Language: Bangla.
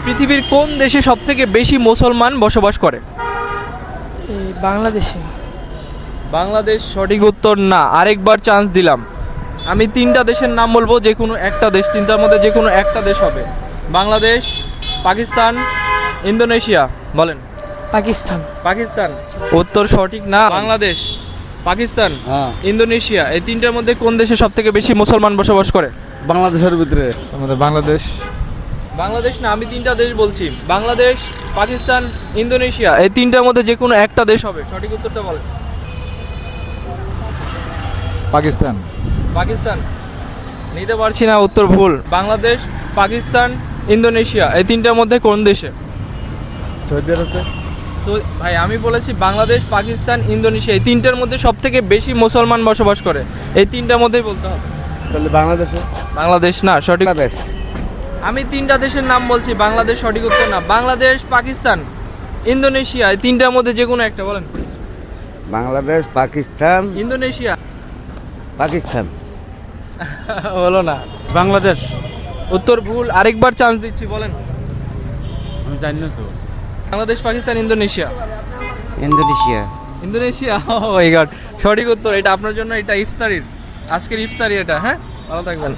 পৃথিবীর কোন দেশে সবথেকে বেশি মুসলমান বসবাস করে? বাংলাদেশে। বাংলাদেশ সঠিক উত্তর না, আরেকবার চান্স দিলাম। আমি তিনটা দেশের নাম বলবো, যে কোনো একটা দেশ, তিনটার মধ্যে যে কোনো একটা দেশ হবে। বাংলাদেশ, পাকিস্তান, ইন্দোনেশিয়া। বলেন। পাকিস্তান। পাকিস্তান উত্তর সঠিক না। বাংলাদেশ, পাকিস্তান, ইন্দোনেশিয়া, এই তিনটার মধ্যে কোন দেশে সবথেকে বেশি মুসলমান বসবাস করে? বাংলাদেশের ভিতরে আমাদের বাংলাদেশ। বাংলাদেশ না, আমি তিনটা দেশ বলছি। বাংলাদেশ, পাকিস্তান, ইন্দোনেশিয়া, এই তিনটার মধ্যে যে কোনো একটা দেশ হবে। সঠিক উত্তরটা বলেন। পাকিস্তান। পাকিস্তান নিতে পারছি না, উত্তর ভুল। বাংলাদেশ, পাকিস্তান, ইন্দোনেশিয়া, এই তিনটার মধ্যে কোন দেশে? সৌদি আরবে। ভাই আমি বলেছি বাংলাদেশ, পাকিস্তান, ইন্দোনেশিয়া, এই তিনটার মধ্যে সবথেকে বেশি মুসলমান বসবাস করে। এই তিনটার মধ্যেই বলতে হবে। তাহলে বাংলাদেশে। বাংলাদেশ না, সঠিক। বাংলাদেশ। আমি তিনটা দেশের নাম বলছি, বাংলাদেশ সঠিক উত্তর না। বাংলাদেশ, পাকিস্তান, ইন্দোনেশিয়া, এই তিনটার মধ্যে যে কোনো একটা বলেন। বাংলাদেশ, পাকিস্তান, ইন্দোনেশিয়া। পাকিস্তান। বলো না। বাংলাদেশ। উত্তর ভুল, আরেকবার চান্স দিচ্ছি, বলেন। আমি জানি না তো। Bangladesh, Pakistan, Indonesia. Indonesia. Indonesia, oh my God, সঠিক উত্তর। এটা আপনার জন্য, এটা ইফতারির, আজকের ইফতারি এটা। হ্যাঁ, ভালো থাকবেন।